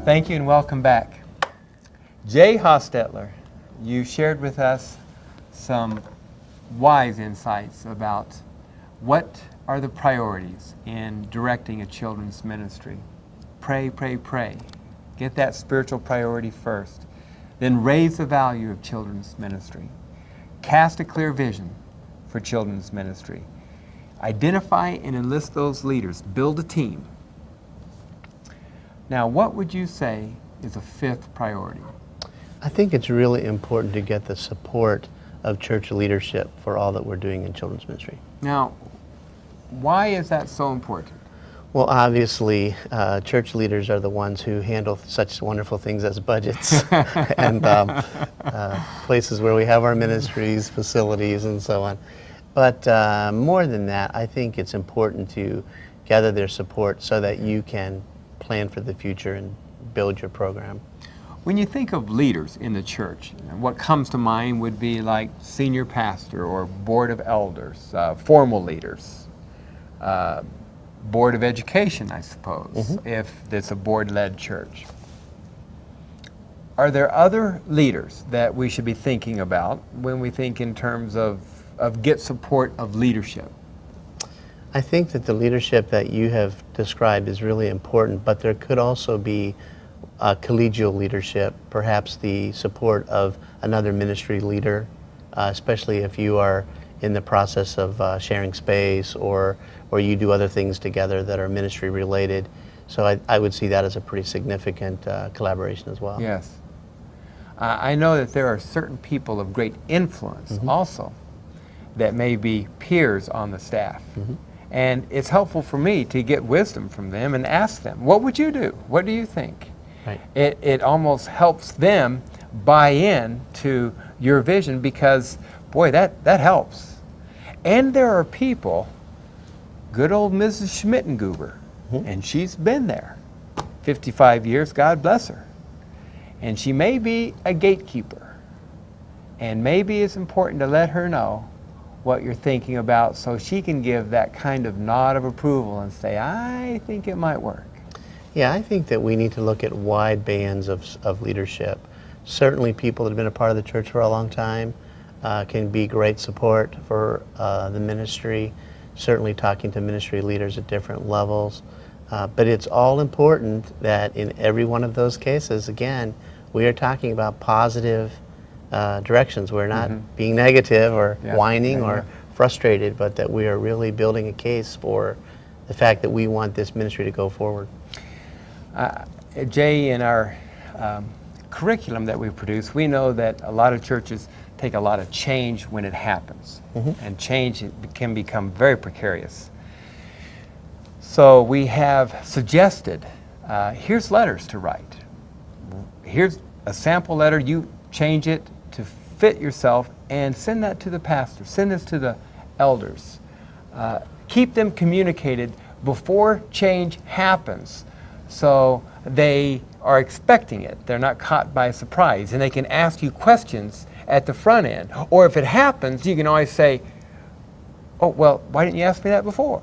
Thank you and welcome back. Jay Hostetler, you shared with us some wise insights about what are the priorities in directing a children's ministry. Pray, pray, pray. Get that spiritual priority first. Then raise the value of children's ministry. Cast a clear vision for children's ministry. Identify and enlist those leaders. Build a team. Now, what would you say is a fifth priority? I think it's really important to get the support of church leadership for all that we're doing in children's ministry. Now, why is that so important? Well, obviously, church leaders are the ones who handle such wonderful things as budgets and places where we have our ministries, facilities, and so on. But more than that, I think it's important to gather their support so that you can plan for the future and build your program. When you think of leaders in the church, what comes to mind would be like senior pastor or board of elders, formal leaders, board of education, I suppose, if it's a board-led church. Are there other leaders that we should be thinking about when we think in terms of get support of leadership? I think that the leadership that you have described is really important, but there could also be collegial leadership, perhaps the support of another ministry leader, especially if you are in the process of sharing space or you do other things together that are ministry related. So I would see that as a pretty significant collaboration as well. Yes. I know that there are certain people of great influence also that may be peers on the staff. And it's helpful for me to get wisdom from them and ask them, what would you do? What do you think? Right. It almost helps them buy in to your vision because, boy, that helps. And there are people, good old Mrs. Schmittengruber, and she's been there 55 years, God bless her. And she may be a gatekeeper. And maybe it's important to let her know what you're thinking about so she can give that kind of nod of approval and say, I think it might work. Yeah, I think that we need to look at wide bands of leadership. Certainly people that have been a part of the church for a long time can be great support for the ministry, certainly talking to ministry leaders at different levels. But it's all important that in every one of those cases, again, we are talking about positive directions. We're not being negative or whining or frustrated, but that we are really building a case for the fact that we want this ministry to go forward. Jay, in our curriculum that we produce, we know that a lot of churches take a lot of change when it happens, and change can become very precarious. So we have suggested, here's letters to write. Here's a sample letter, you change it to fit yourself and send that to the pastor, send this to the elders. Keep them communicated before change happens so they are expecting it. They're not caught by surprise and they can ask you questions at the front end. Or if it happens, you can always say, oh, well, why didn't you ask me that before?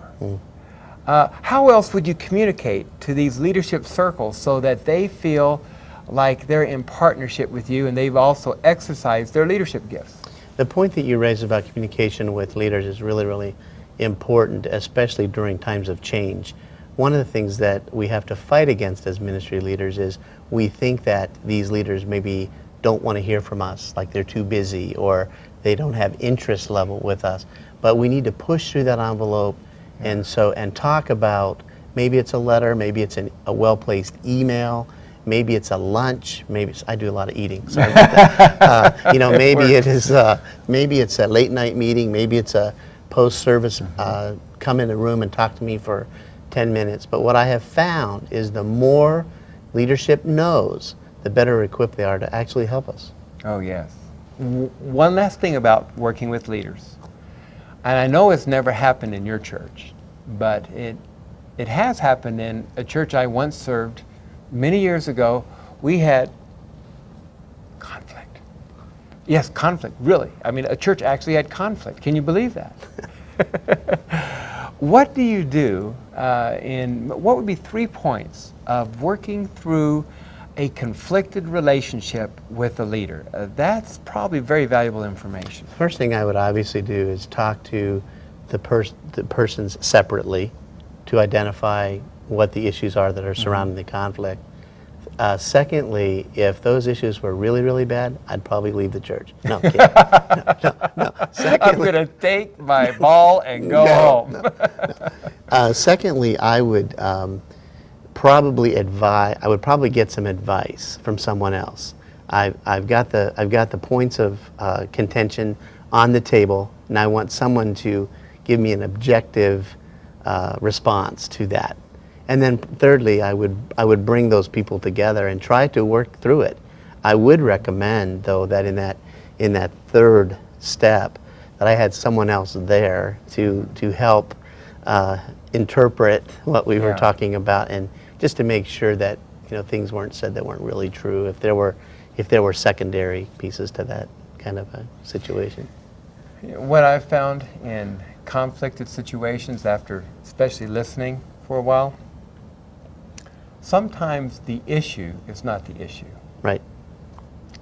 How else would you communicate to these leadership circles so that they feel like they're in partnership with you and they've also exercised their leadership gifts? The point that you raised about communication with leaders is really, really important, especially during times of change. One of the things that we have to fight against as ministry leaders is we think that these leaders maybe don't want to hear from us, like they're too busy or they don't have interest level with us. But we need to push through that envelope and talk about, maybe it's a letter, maybe it's a well-placed email, maybe it's a lunch, I do a lot of eating, sorry about that. Maybe it's a late night meeting, maybe it's a post-service, come in the room and talk to me for 10 minutes. But what I have found is the more leadership knows, the better equipped they are to actually help us. Oh, yes. One last thing about working with leaders, and I know it's never happened in your church, but it has happened in a church I once served many years ago. We had conflict. Yes, conflict, really. I mean, a church actually had conflict. Can you believe that? What do you do what would be 3 points of working through a conflicted relationship with the leader. That's probably very valuable information. First thing I would obviously do is talk to the persons separately to identify what the issues are that are surrounding the conflict. Secondly, if those issues were really, really bad, I'd probably leave the church. No, I'm kidding. No. I'm Secondly, going to take my ball and go home. secondly, I would probably get some advice from someone else. I've got the points of contention on the table, and I want someone to give me an objective response to that. And then thirdly, I would bring those people together and try to work through it. I would recommend, though, that in that third step, that I had someone else there to help interpret what we were talking about, and just to make sure that things weren't said that weren't really true. If there were secondary pieces to that kind of a situation. What I've found in conflicted situations, after especially listening for a while, sometimes the issue is not the issue. Right.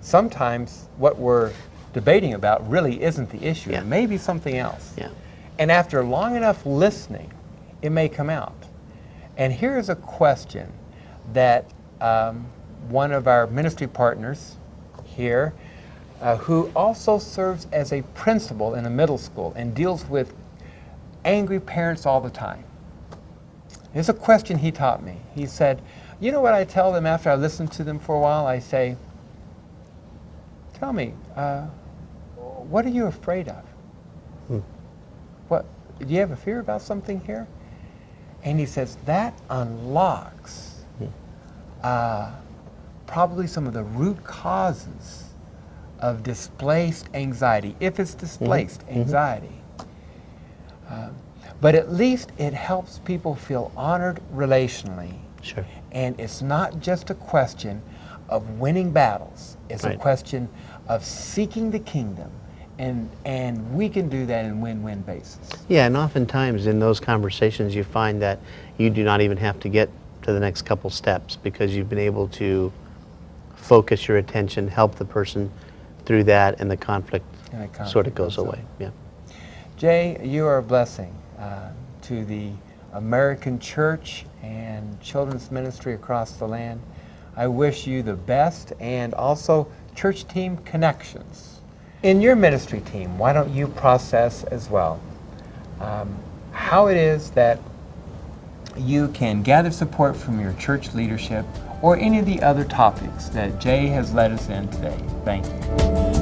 Sometimes what we're debating about really isn't the issue. Yeah. It may be something else. Yeah. And after long enough listening, it may come out. And here is a question that one of our ministry partners here, who also serves as a principal in a middle school and deals with angry parents all the time. Here's a question he taught me. He said, you know what I tell them after I listen to them for a while? I say, tell me, what are you afraid of? What, do you have a fear about something here? And he says, that unlocks probably some of the root causes of displaced anxiety, if it's displaced anxiety. But at least it helps people feel honored relationally. Sure. And it's not just a question of winning battles. It's a question of seeking the kingdom. And we can do that in win-win basis. Yeah, and oftentimes in those conversations you find that you do not even have to get to the next couple steps, because you've been able to focus your attention, help the person through that, and the conflict sort of goes away. Yeah. Jay, you are a blessing to the American church and children's ministry across the land. I wish you the best, and also church team connections. In your ministry team, why don't you process as well how it is that you can gather support from your church leadership or any of the other topics that Jay has led us in today. Thank you.